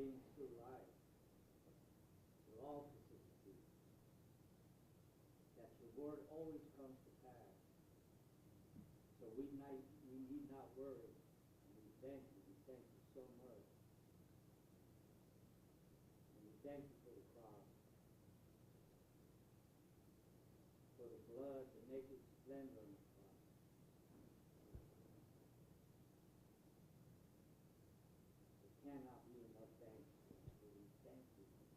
things through life, through all vicissitudes, that your word always comes to pass. So we need not worry. And we thank you. We thank you so much. And we thank you for the cross, for the blood, the naked splendor on the cross. There cannot be enough thanks. So we thank you from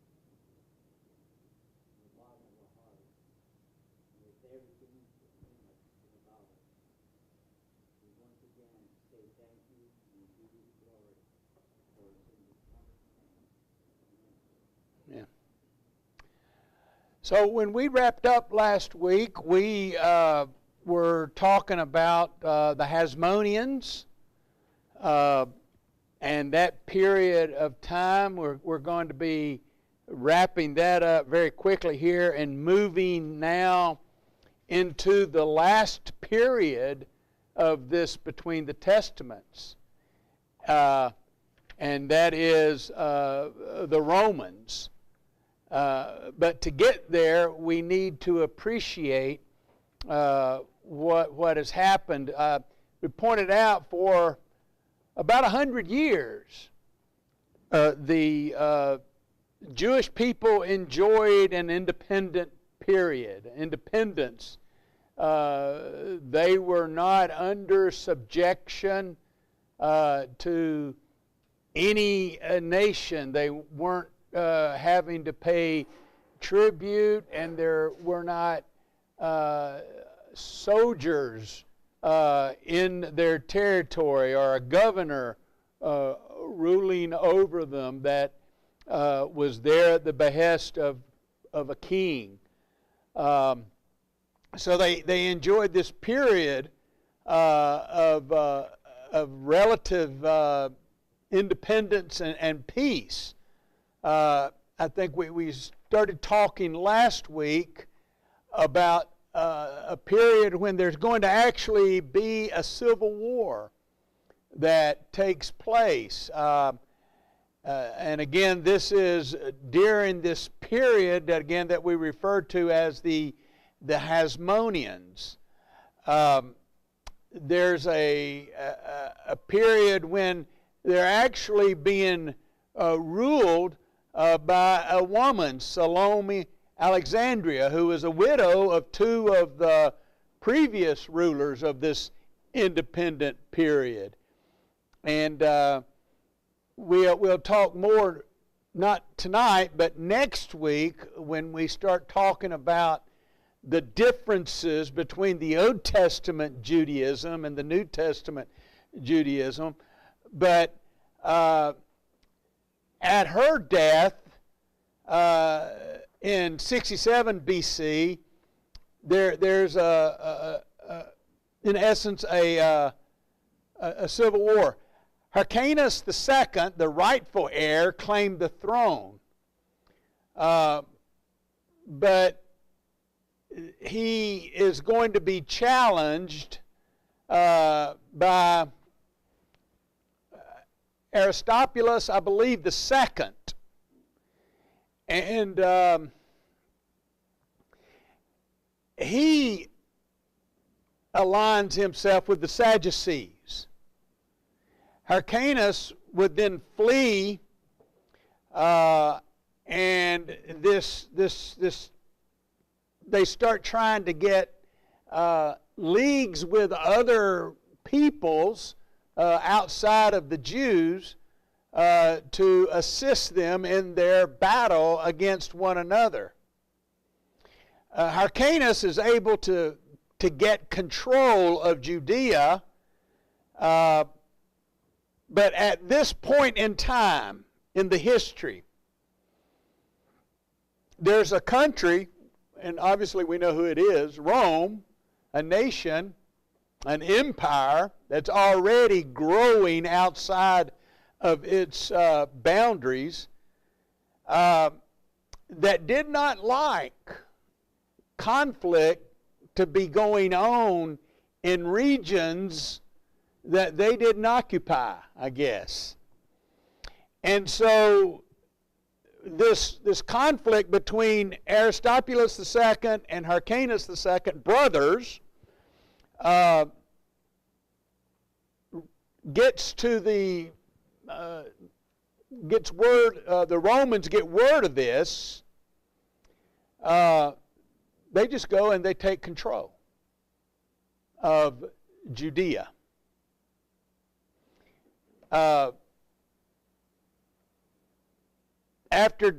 the bottom of our heart. And with everything within us and about us, we once again say thank you and we give you the glory for us in this wonderful name. Amen. Yeah. So when we wrapped up last week, we were talking about the Hasmoneans and that period of time. We're going to be wrapping that up very quickly here and moving now into the last period of this between the Testaments, and that is the Romans. But to get there, we need to appreciate what has happened. We pointed out for about 100 years, the Jewish people enjoyed an independent period, independence. They were not under subjection to any nation. They weren't having to pay tribute, and there were not soldiers in their territory or a governor ruling over them that was there at the behest of a king. So they enjoyed this period of relative independence and peace. I think we started talking last week about a period when there's going to actually be a civil war that takes place. And again, this is during this period that we refer to as the Hasmoneans. There's a period when they're actually being ruled by a woman, Salome Alexandria, who was a widow of two of the previous rulers of this independent period. And we'll talk more, not tonight, but next week when we start talking about the differences between the Old Testament Judaism and the New Testament Judaism. But at her death in 67 BC, there's in essence a civil war. Hyrcanus II, the rightful heir, claimed the throne, but he is going to be challenged by Aristobulus, I believe, the second. And he aligns himself with the Sadducees. Hyrcanus would then flee, and they start trying to get leagues with other peoples outside of the Jews to assist them in their battle against one another. Hyrcanus is able to get control of Judea, but at this point in time in the history, there's a country, and obviously we know who it is, Rome, a nation, an empire that's already growing outside of its boundaries, that did not like conflict to be going on in regions that they didn't occupy, I guess. And so this conflict between Aristobulus II and Hyrcanus II, brothers, gets to the gets word. The Romans get word of this. They just go and they take control of Judea. After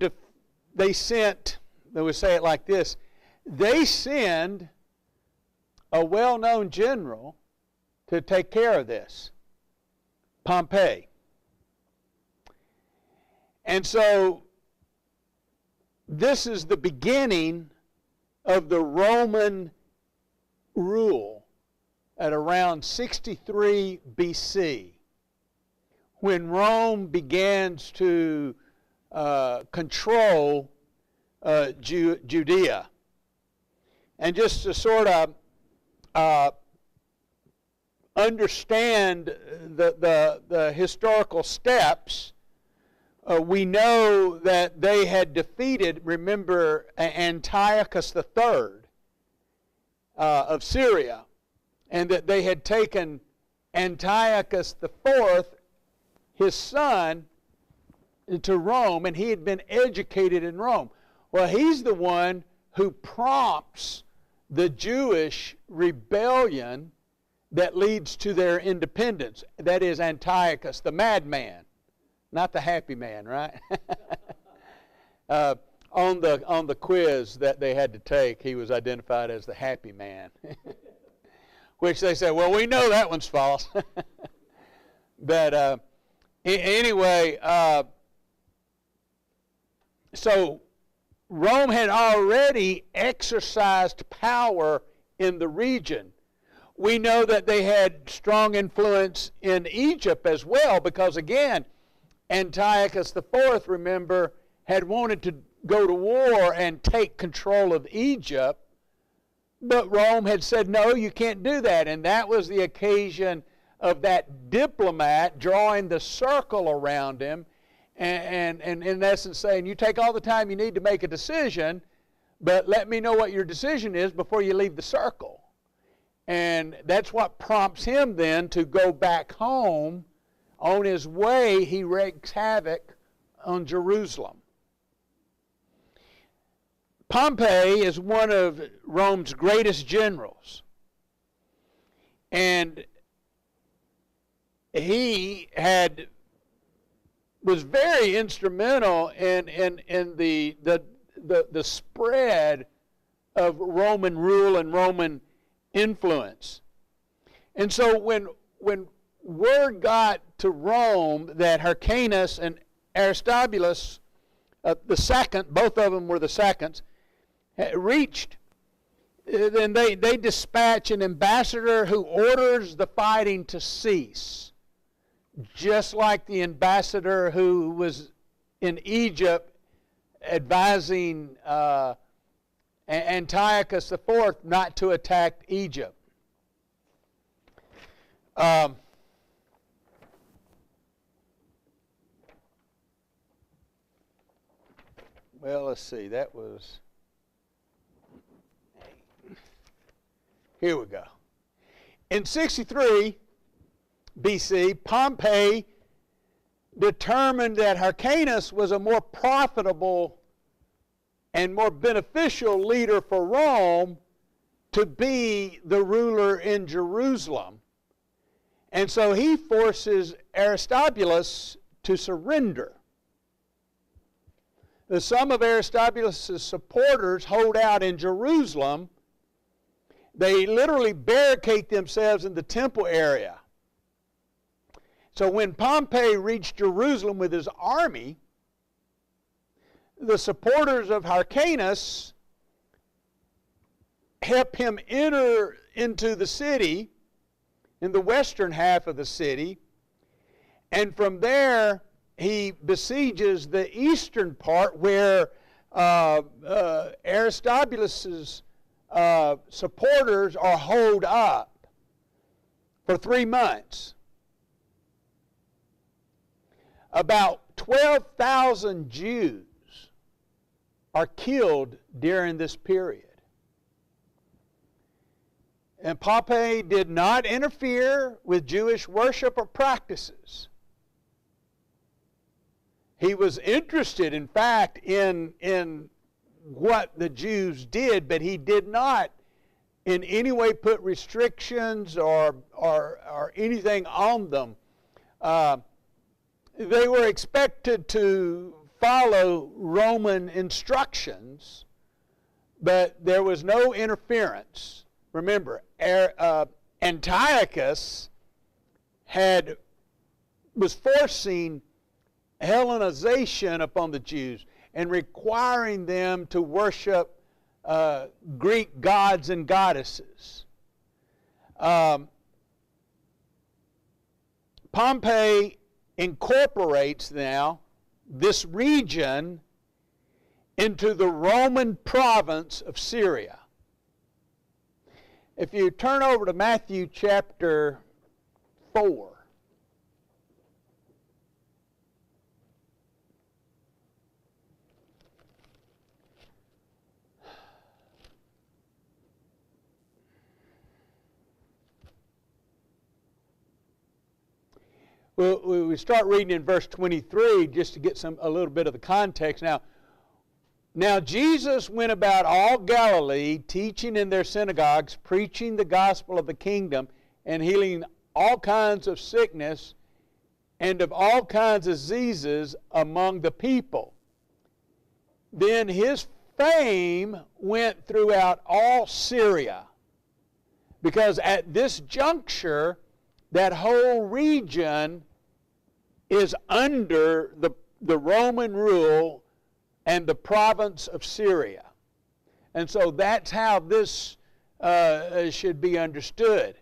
they sent, they would say it like this, they send a well-known general to take care of this, Pompey. And so this is the beginning of the Roman rule at around 63 BC, when Rome begins to control Judea. And just to sort of understand the historical steps, we know that they had defeated, remember, Antiochus III of Syria, and that they had taken Antiochus IV, his son, into Rome, and he had been educated in Rome. Well, he's the one who prompts the Jewish rebellion that leads to their independence. That is Antiochus, the madman, not the happy man, right? On the quiz that they had to take, he was identified as the happy man, which they said, well, we know that one's false. But anyway, so Rome had already exercised power in the region. We know that they had strong influence in Egypt as well, because again, Antiochus IV, remember, had wanted to go to war and take control of Egypt, but Rome had said, no, you can't do that. And that was the occasion of that diplomat drawing the circle around him and in essence saying, you take all the time you need to make a decision, but let me know what your decision is before you leave the circle. And that's what prompts him then to go back home. On his way, he wreaks havoc on Jerusalem. Pompey is one of Rome's greatest generals. And he was very instrumental in the spread of Roman rule and Roman influence. And so when word got to Rome that Hyrcanus and Aristobulus the second, both of them were the seconds, reached, then they dispatch an ambassador who orders the fighting to cease, just like the ambassador who was in Egypt advising Antiochus IV not to attack Egypt. Well, let's see, that was, here we go. In 63 BC, Pompey determined that Hyrcanus was a more profitable and more beneficial leader for Rome to be the ruler in Jerusalem. And so he forces Aristobulus to surrender. Some of Aristobulus' supporters hold out in Jerusalem. They literally barricade themselves in the temple area. So when Pompey reached Jerusalem with his army, the supporters of Hyrcanus help him enter into the city, in the western half of the city, and from there he besieges the eastern part where Aristobulus' supporters are holed up for 3 months. About 12,000 Jews are killed during this period. And Pompey did not interfere with Jewish worship or practices. He was interested, in fact, in what the Jews did, but he did not in any way put restrictions or anything on them. They were expected to follow Roman instructions, but there was no interference. Remember, Antiochus was forcing Hellenization upon the Jews and requiring them to worship Greek gods and goddesses. Pompey incorporates now this region into the Roman province of Syria. If you turn over to Matthew chapter 4. We start reading in verse 23 just to get a little bit of the context. Now Jesus went about all Galilee, teaching in their synagogues, preaching the gospel of the kingdom, and healing all kinds of sickness and of all kinds of diseases among the people. Then his fame went throughout all Syria, because at this juncture, that whole region is under the Roman rule and the province of Syria. And so that's how this should be understood.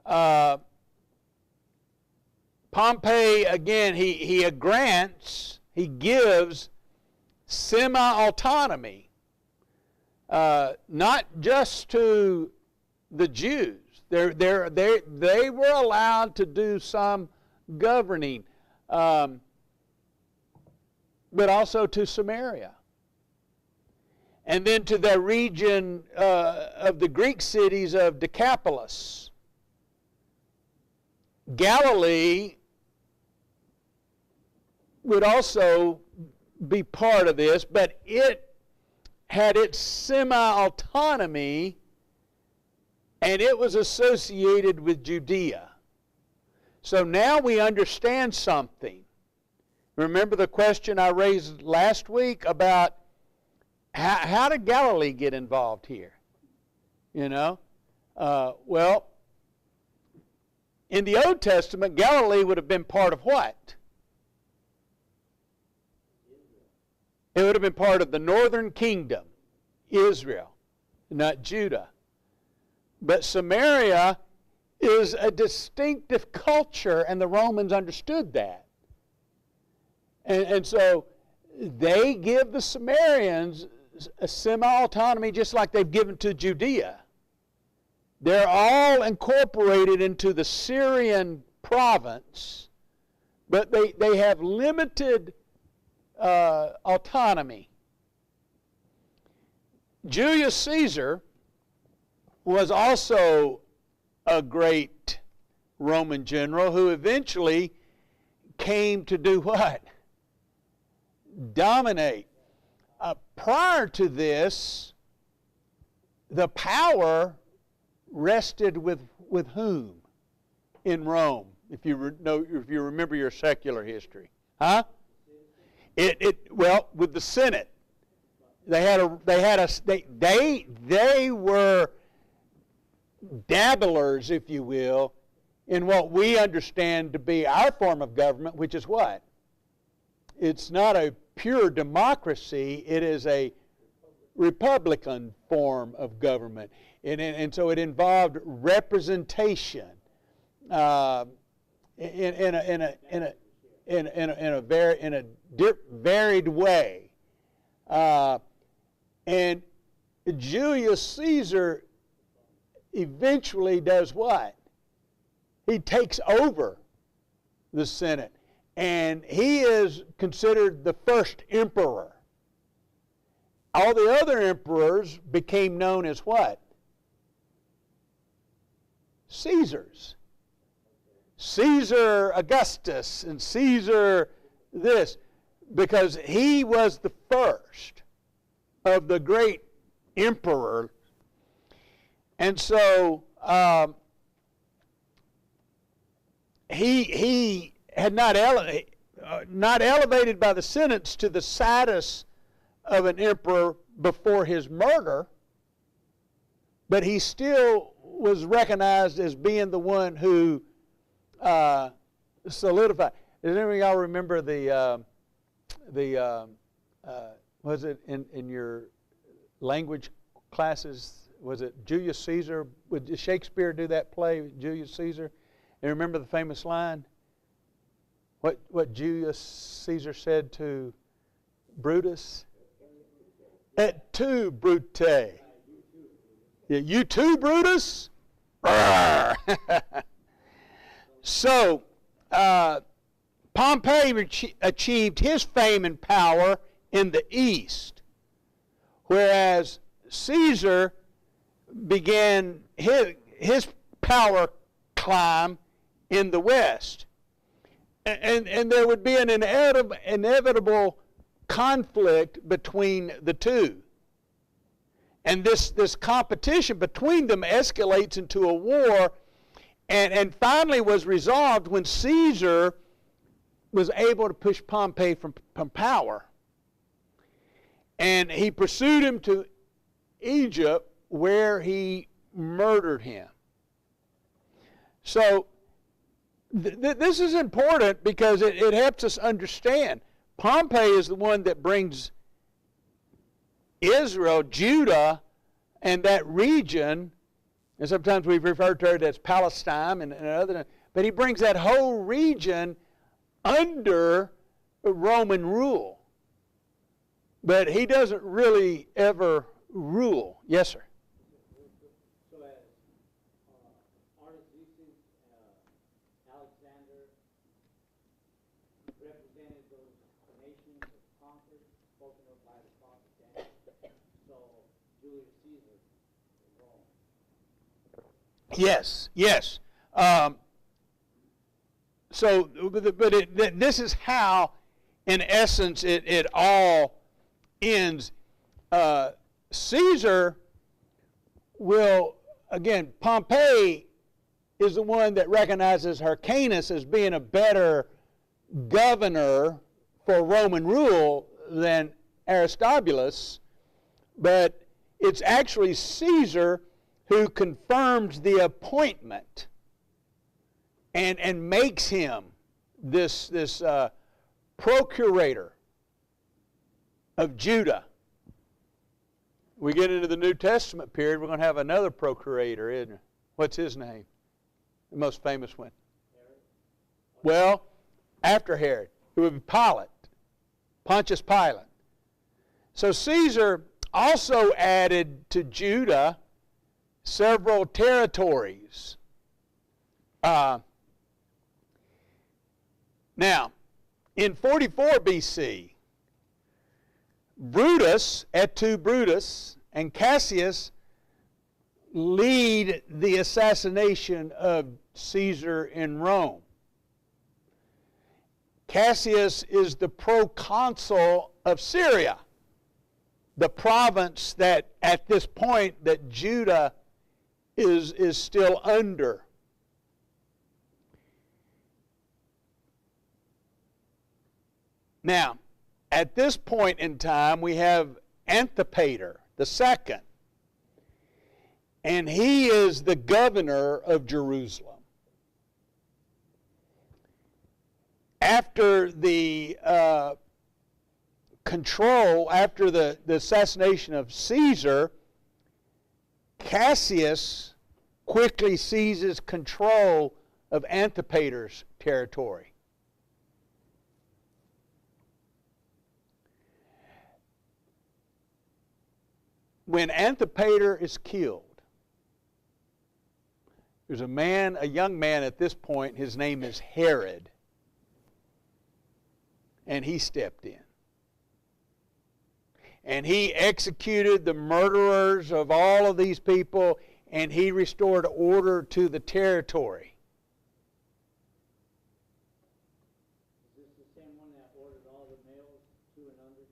Pompey, again, he gives semi-autonomy, not just to the Jews. They were allowed to do some governing, but also to Samaria. And then to the region of the Greek cities of Decapolis. Galilee would also be part of this, but it had its semi-autonomy, and it was associated with Judea. So now we understand something. Remember the question I raised last week about how did Galilee get involved here? Well, in the Old Testament, Galilee would have been part of what? It would have been part of the northern kingdom, Israel, not Judah. But Samaria is a distinctive culture, and the Romans understood that. And so they give the Samaritans a semi-autonomy just like they've given to Judea. They're all incorporated into the Syrian province, but they have limited autonomy. Julius Caesar was also a great Roman general who eventually came to do what? Dominate. Prior to this, the power rested with whom in Rome? If you remember your secular history, huh? Well, with the Senate, they were dabblers, if you will, in what we understand to be our form of government, which is what? It's not a pure democracy, it is a republican form of government. And so it involved representation in a varied way. And Julius Caesar eventually does what? He takes over the Senate And he is considered the first emperor. All the other emperors became known as what? Caesars. Caesar Augustus and Caesar this, because he was the first of the great emperor. And so he had not elevated by the sentence to the status of an emperor before his murder, but he still was recognized as being the one who solidified. Does any of y'all remember was it in your language classes, was it Julius Caesar? Did Shakespeare do that play, Julius Caesar? And remember the famous line? What Julius Caesar said to Brutus? Et tu, Brute. Yeah, you too, Brutus? So, Pompey achieved his fame and power in the east, whereas Caesar began his power climb in the west. And there would be an inevitable conflict between the two. And this competition between them escalates into a war, and finally was resolved when Caesar was able to push Pompey from power. And he pursued him to Egypt, where he murdered him. So this is important because it helps us understand. Pompey is the one that brings Israel, Judah, and that region, and sometimes we've referred to it as Palestine and other, but he brings that whole region under Roman rule. But he doesn't really ever rule. Yes, sir. So as Artaxerxes, Alexander represented those nations that conquered, spoken of by the prophet Daniel, so Julius Caesar in Rome. Yes, yes. This is how, in essence, it all ends. Caesar will, again, Pompey is the one that recognizes Hyrcanus as being a better governor for Roman rule than Aristobulus, but it's actually Caesar who confirms the appointment and makes him this procurator of Judah. We get into the New Testament period, we're going to have another procurator, isn't it? What's his name? The most famous one. Herod. Well, after Herod, it would be Pilate, Pontius Pilate. So Caesar also added to Judah several territories. Now, in 44 BC, Brutus, et tu Brutus, and Cassius lead the assassination of Caesar in Rome. Cassius is the proconsul of Syria, the province that at this point that Judah is still under. Now, at this point in time, we have Antipater II, and he is the governor of Jerusalem. After the after the assassination of Caesar, Cassius quickly seizes control of Antipater's territory. When Antipater is killed, there's a young man at this point, his name is Herod. and he stepped in. And he executed the murderers of all of these people, and he restored order to the territory. Is this the same one that ordered all the males 2 and under to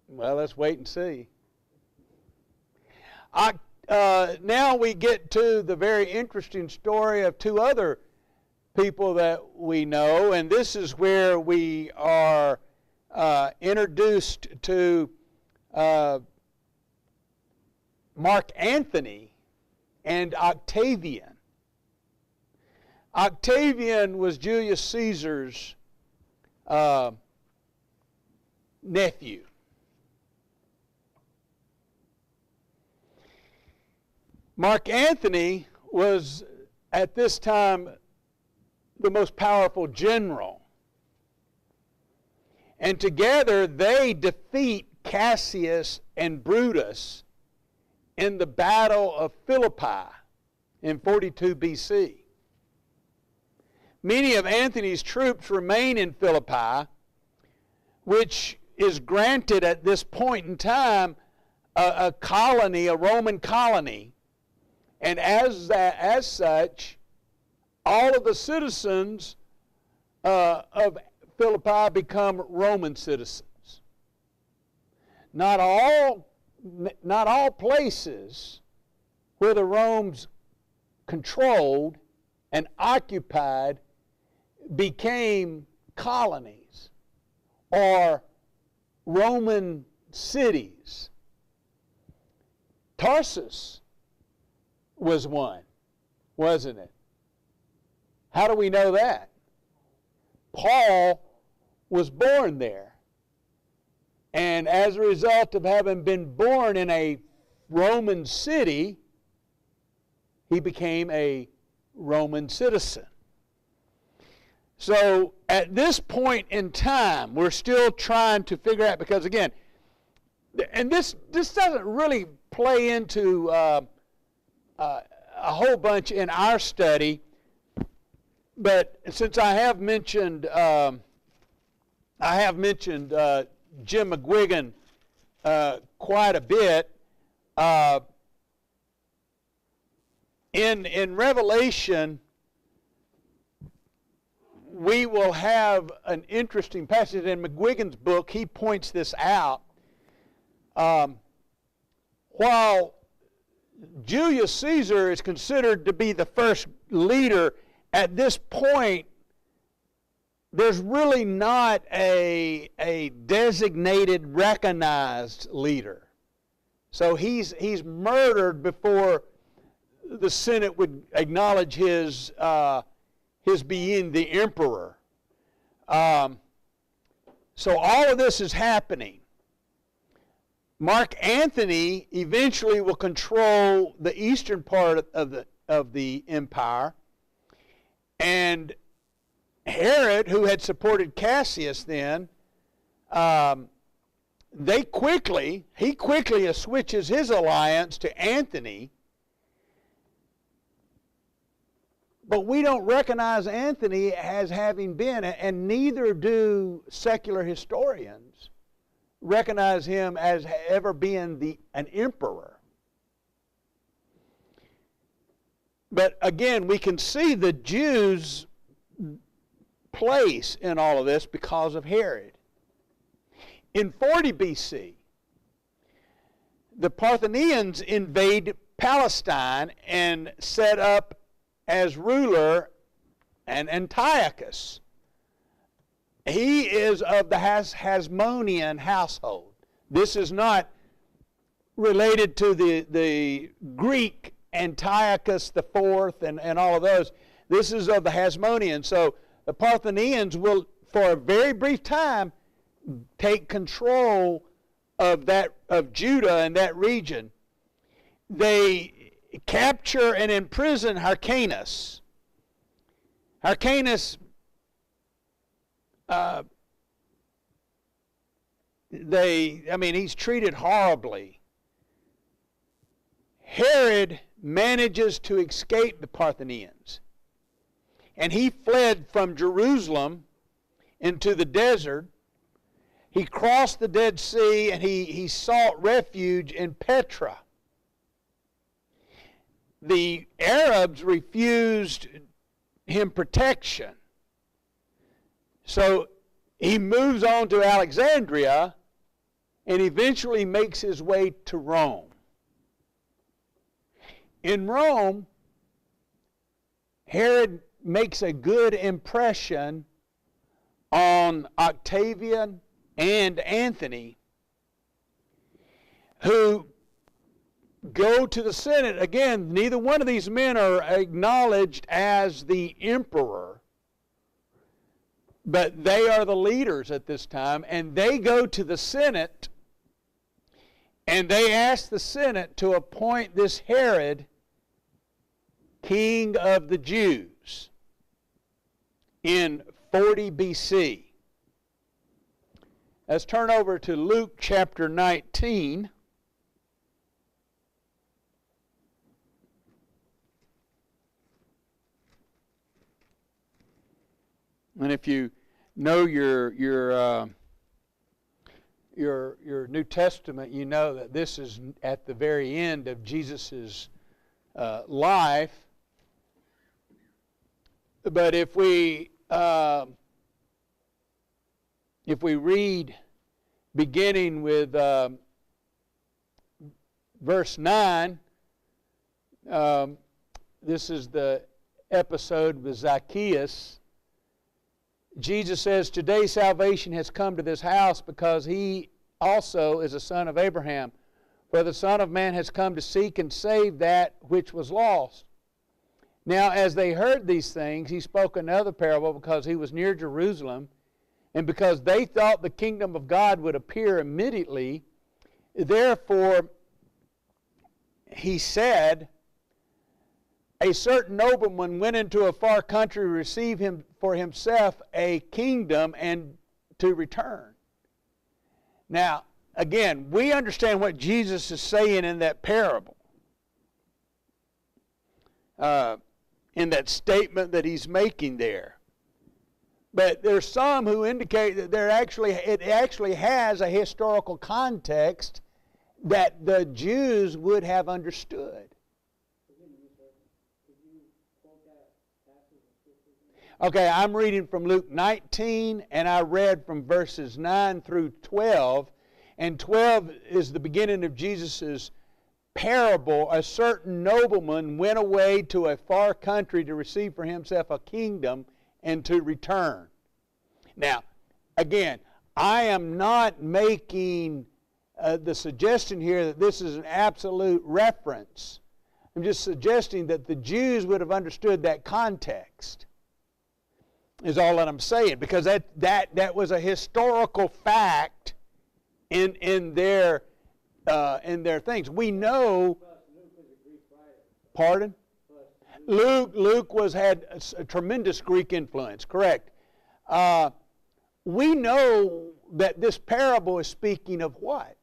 be? Well, let's wait and see. Now we get to the very interesting story of 2 other people that we know, and this is where we are introduced to Mark Antony and Octavian. Octavian was Julius Caesar's nephew. Mark Antony was at this time the most powerful general. And together they defeat Cassius and Brutus in the Battle of Philippi in 42 BC. Many of Antony's troops remain in Philippi, which is granted at this point in time a colony, a Roman colony. And as such, all of the citizens of Philippi become Roman citizens. Not all places where the Romans controlled and occupied became colonies or Roman cities. Tarsus was one, wasn't it? How do we know that? Paul was born there. And as a result of having been born in a Roman city, he became a Roman citizen. So at this point in time, we're still trying to figure out, because again, and this doesn't really play into a whole bunch in our study, but since I have mentioned Jim McGuigan quite a bit, in Revelation we will have an interesting passage. In McGuigan's book, he points this out. While Julius Caesar is considered to be the first leader, at this point there's really not a designated, recognized leader. So he's murdered before the Senate would acknowledge his being the emperor. So all of this is happening. Mark Antony eventually will control the eastern part of the empire, and Herod, who had supported Cassius then, he quickly switches his alliance to Antony. But we don't recognize Antony as having been, and neither do secular historians, recognize him as ever being an emperor. But again, we can see the Jews' place in all of this because of Herod. In 40 BC, the Parthians invade Palestine and set up as ruler an Antiochus. He is of the Hasmonean household. This is not related to the Greek Antiochus IV and all of those. This is of the Hasmonean. So the Parthians will, for a very brief time, take control of Judah and that region. They capture and imprison Hyrcanus. Hyrcanus, he's treated horribly. Herod manages to escape the Parthians, and he fled from Jerusalem into the desert he crossed the Dead Sea and he sought refuge in Petra. The Arabs refused him protection. So he moves on to Alexandria and eventually makes his way to Rome. In Rome, Herod makes a good impression on Octavian and Anthony, who go to the Senate. Again, neither one of these men are acknowledged as the emperor, but they are the leaders at this time, and they go to the Senate, and they ask the Senate to appoint this Herod king of the Jews in 40 BC. Let's turn over to Luke chapter 19. And if you know your New Testament, you know that this is at the very end of Jesus' life. But if we read beginning with verse 9, this is the episode with Zacchaeus. Jesus says, "Today salvation has come to this house because he also is a son of Abraham. For the Son of Man has come to seek and save that which was lost." Now, as they heard these things, he spoke another parable because he was near Jerusalem, and because they thought the kingdom of God would appear immediately. Therefore, he said, "A certain nobleman went into a far country to receive him for himself a kingdom and to return." Now, again, we understand what Jesus is saying in that parable. In that statement that he's making there. But there's some who indicate that it actually has a historical context that the Jews would have understood. Okay, I'm reading from Luke 19, and I read from verses 9 through 12. And 12 is the beginning of Jesus' parable. A certain nobleman went away to a far country to receive for himself a kingdom and to return. Now, again, I am not making the suggestion here that this is an absolute reference. I'm just suggesting that the Jews would have understood that context, is all that I'm saying, because that was a historical fact in their things. We know. Pardon? Luke had a tremendous Greek influence. Correct. We know that this parable is speaking of what?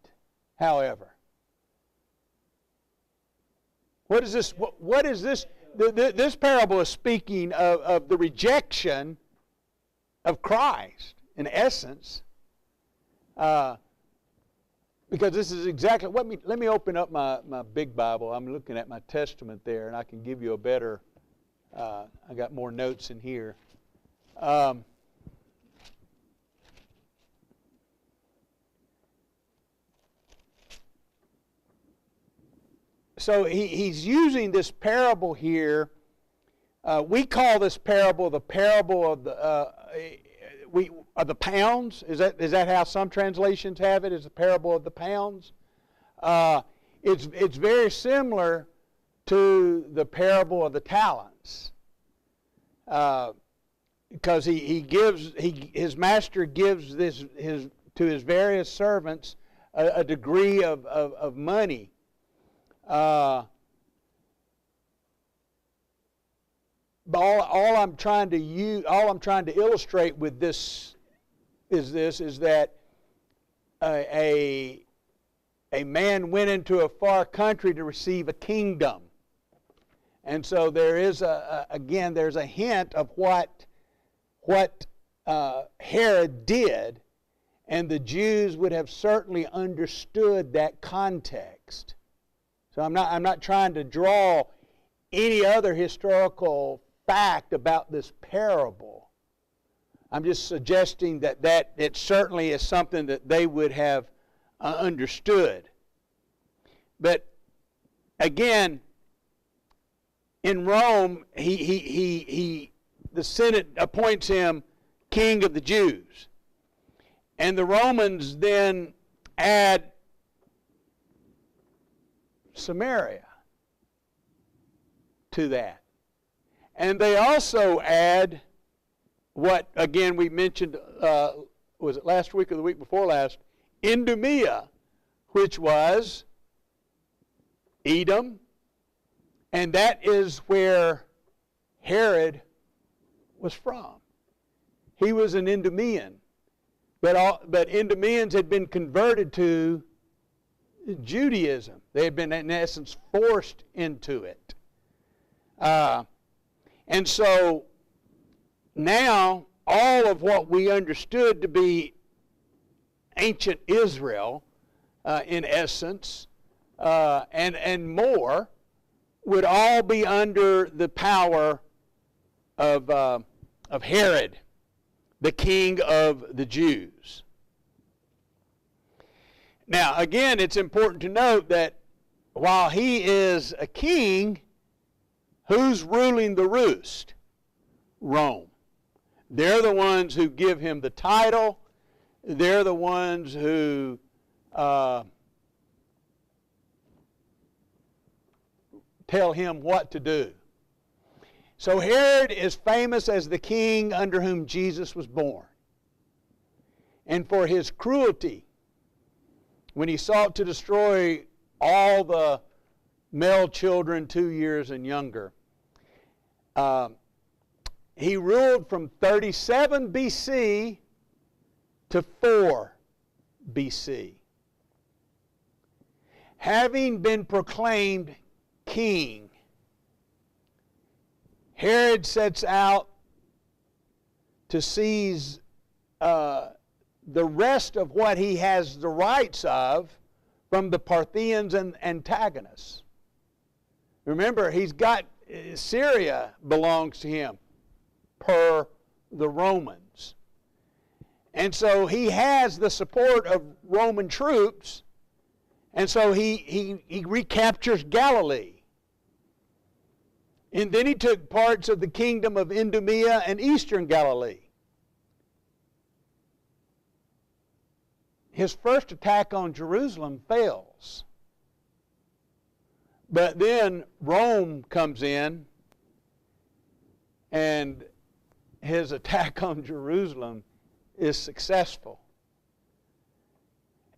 However, what is this? What is this? This parable is speaking of the rejection of Christ, in essence. Because this is exactly, let me open up my big Bible. I'm looking at my Testament there, and I can give you a better, I got more notes in here. So he's using this parable here. We call this parable the parable of the pounds. Is that how some translations have it? Is the parable of the pounds? It's very similar to the parable of the talents, because his master gives to his various servants a degree of money. But all I'm trying to illustrate with this is that a man went into a far country to receive a kingdom, and so there is there's a hint of what Herod did, And the Jews would have certainly understood that context. So I'm not trying to draw any other historical fact about this parable. I'm just suggesting that it certainly is something that they would have understood. But again, in Rome, the Senate appoints him king of the Jews. And the Romans then add Samaria to that. And they also add what, again, we mentioned, was it last week or the week before last? Idumea, which was Edom. And that is where Herod was from. He was an Idumean. But Idumeans had been converted to Judaism. They had been, in essence, forced into it. And so now all of what we understood to be ancient Israel, in essence, and more, would all be under the power of Herod, the king of the Jews. Now, again, it's important to note that while he is a king, who's ruling the roost? Rome. They're the ones who give him the title. They're the ones who tell him what to do. So Herod is famous as the king under whom Jesus was born, and for his cruelty when he sought to destroy all the male children 2 years and younger. He ruled from 37 BC to 4 BC. Having been proclaimed king, Herod sets out to seize the rest of what he has the rights of from the Parthians and antagonists. Remember, he's got Syria belongs to him per the Romans. And so he has the support of Roman troops, and so he recaptures Galilee. And then he took parts of the kingdom of Idumea and eastern Galilee. His first attack on Jerusalem fails. But then Rome comes in, and his attack on Jerusalem is successful.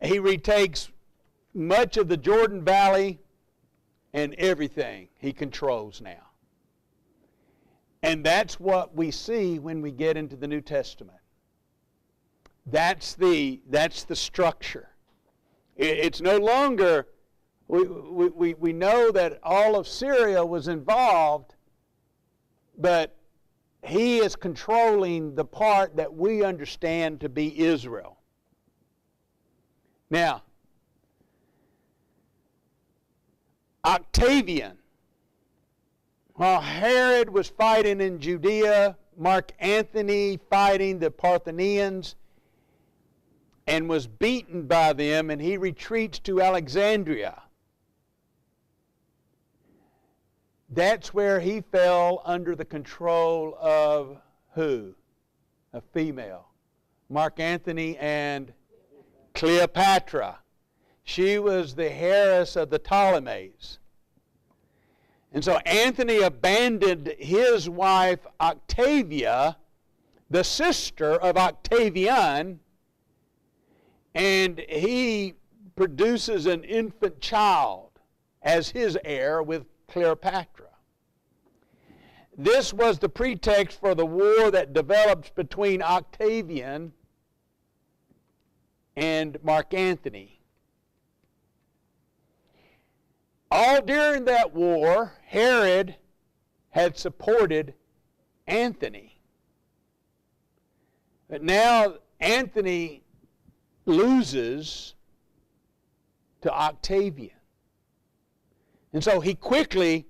He retakes much of the Jordan Valley and everything he controls now. And that's what we see when we get into the New Testament. That's the structure. It's no longer, we know that all of Syria was involved, but he is controlling the part that we understand to be Israel. Now, Octavian, while Herod was fighting in Judea, Mark Antony fighting the Parthians and was beaten by them, and he retreats to Alexandria. That's where he fell under the control of who? A female. Mark Antony and Cleopatra. She was the heiress of the Ptolemies. And so Antony abandoned his wife Octavia, the sister of Octavian, and he produces an infant child as his heir with Cleopatra. This was the pretext for the war that develops between Octavian and Mark Antony. All during that war, Herod had supported Antony. But now Antony loses to Octavian. And so he quickly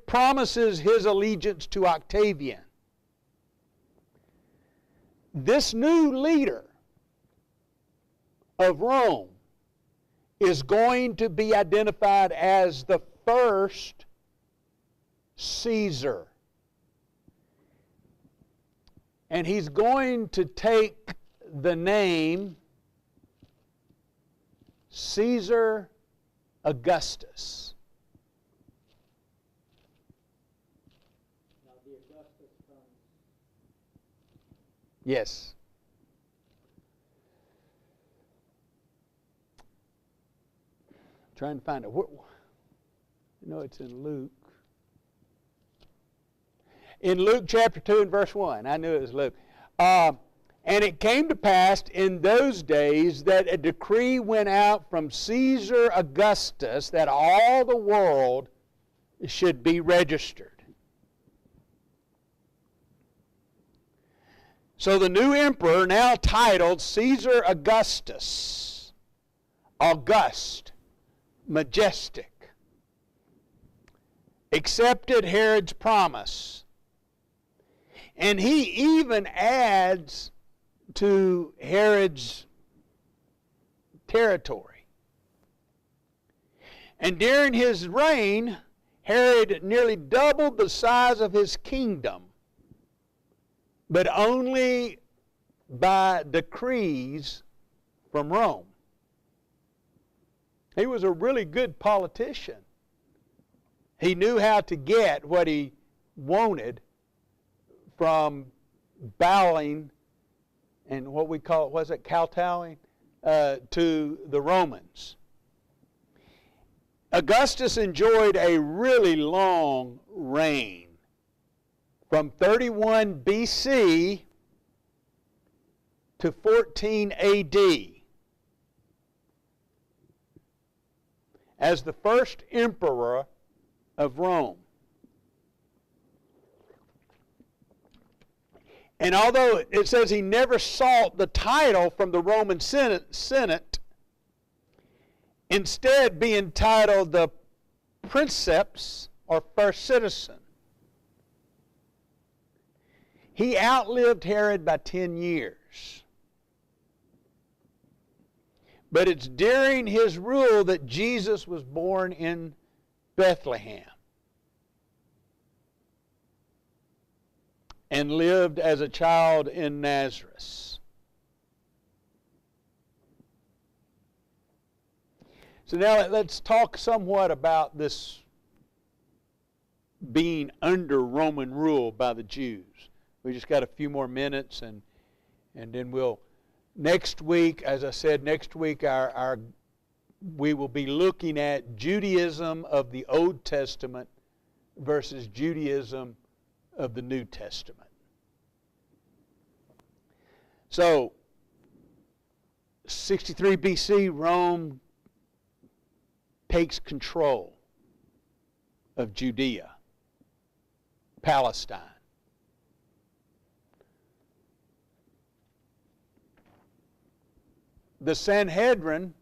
promises his allegiance to Octavian. This new leader of Rome is going to be identified as the first Caesar. And he's going to take the name Caesar Augustus. Now the Augustus comes. Yes. Trying to find it. It's in Luke. In Luke chapter 2 and verse 1. I knew it was Luke. And it came to pass in those days that a decree went out from Caesar Augustus that all the world should be registered. So the new emperor, now titled Caesar Augustus, august, majestic, accepted Herod's promise. And he even adds to Herod's territory. And during his reign, Herod nearly doubled the size of his kingdom, but only by decrees from Rome. He was a really good politician. He knew how to get what he wanted from bowing and what we call, was it kowtowing, to the Romans. Augustus enjoyed a really long reign from 31 BC to 14 AD as the first emperor of Rome. And although it says he never sought the title from the Roman Senate, instead being titled the Princeps or First Citizen, he outlived Herod by 10 years. But it's during his rule that Jesus was born in Bethlehem and lived as a child in Nazareth. So now let's talk somewhat about this being under Roman rule by the Jews. We just got a few more minutes, and then we'll, next week, as I said, next week we will be looking at Judaism of the Old Testament versus Judaism of the New Testament. So, 63 BC, Rome takes control of Judea, Palestine. The Sanhedrin,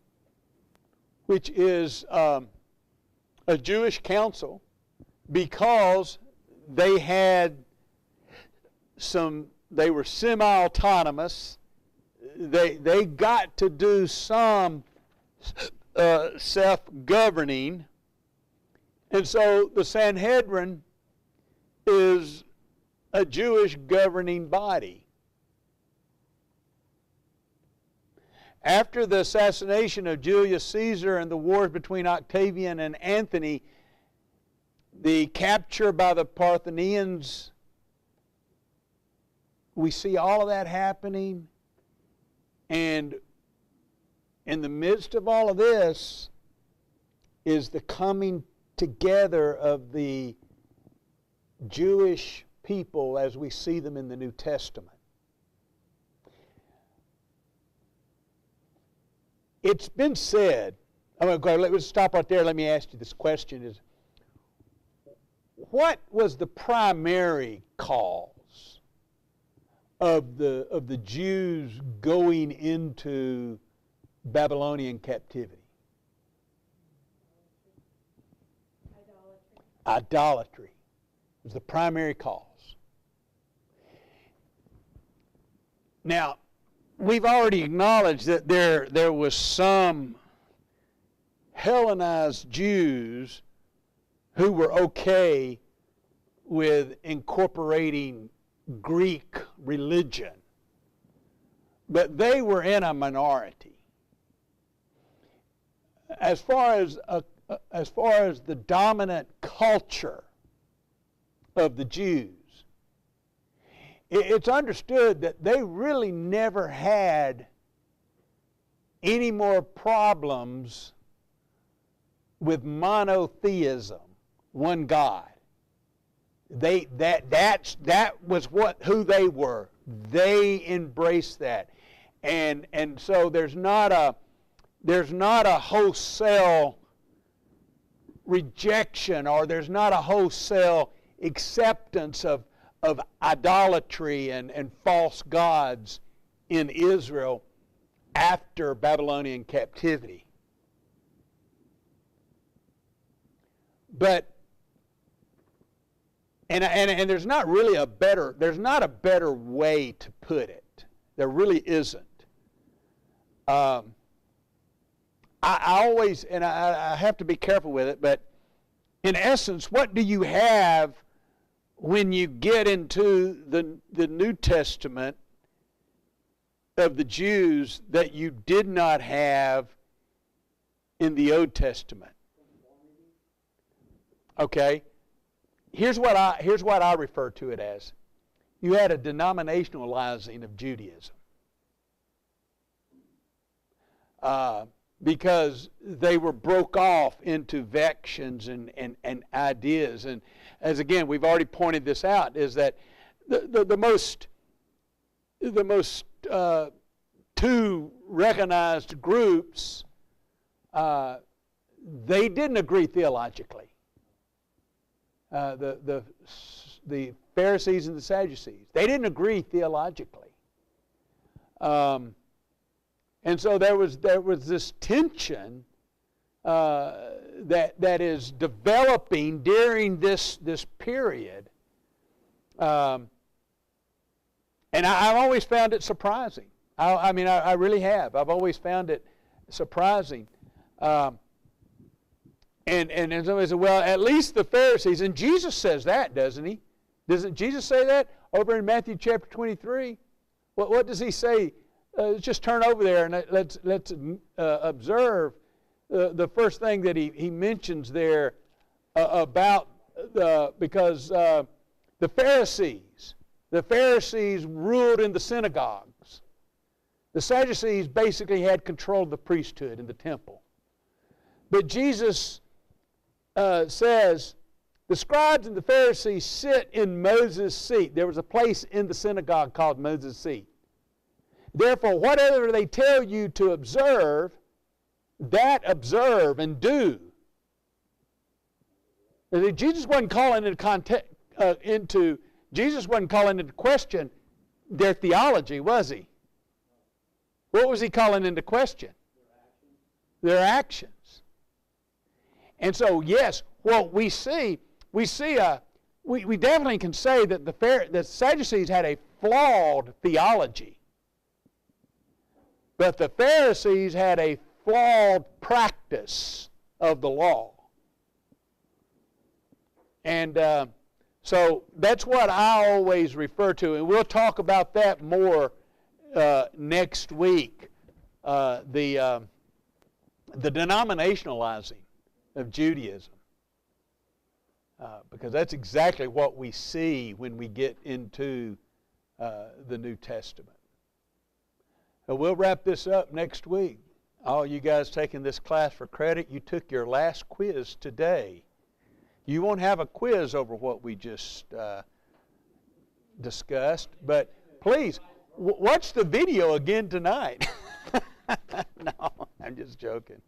which is a Jewish council, because they were semi-autonomous, they got to do some self-governing, and so the Sanhedrin is a Jewish governing body. After the assassination of Julius Caesar and the wars between Octavian and Antony, the capture by the Parthians, we see all of that happening, and in the midst of all of this is the coming together of the Jewish people as we see them in the New Testament. It's been said, let's stop right there. Let me ask you this question: is what was the primary cause of the Jews going into Babylonian captivity? Idolatry was the primary cause. Now, we've already acknowledged that there was some Hellenized Jews who were okay with incorporating Greek religion, but they were in a minority. As far as the dominant culture of the Jews, it's understood that they really never had any more problems with monotheism, one God. That was who they were. They embraced that, and so there's not a wholesale rejection, or there's not a wholesale acceptance of idolatry and false gods in Israel after Babylonian captivity. But and there's not really a better way to put it. There really isn't. I always, and I have to be careful with it, but in essence, what do you have when you get into the New Testament of the Jews that you did not have in the Old Testament? Okay, here's what I refer to it as. You had a denominationalizing of Judaism. Because they were broke off into vections and ideas. And as again, we've already pointed this out, is that the most two recognized groups, they didn't agree theologically. The Pharisees and the Sadducees, they didn't agree theologically. And so there was this tension that is developing during this period, and I've always found it surprising. I really have. I've always found it surprising. And somebody said, well, at least the Pharisees, and Jesus says that, doesn't he? Doesn't Jesus say that over in Matthew chapter 23? What does he say? Let's just turn over there and let's observe the first thing that he mentions there about because the Pharisees ruled in the synagogues. The Sadducees basically had control of the priesthood in the temple. But Jesus says, the scribes and the Pharisees sit in Moses' seat. There was a place in the synagogue called Moses' seat. Therefore, whatever they tell you to observe, that observe and do. Jesus wasn't calling into question their theology, was he? What was he calling into question? Their actions. And so, yes, what we definitely can say that the Sadducees had a flawed theology. But the Pharisees had a flawed practice of the law. And so that's what I always refer to. And we'll talk about that more next week. The denominationalizing of Judaism. Because that's exactly what we see when we get into the New Testament. We'll wrap this up next week. All you guys taking this class for credit, you took your last quiz today. You won't have a quiz over what we just discussed, but please watch the video again tonight. No, I'm just joking.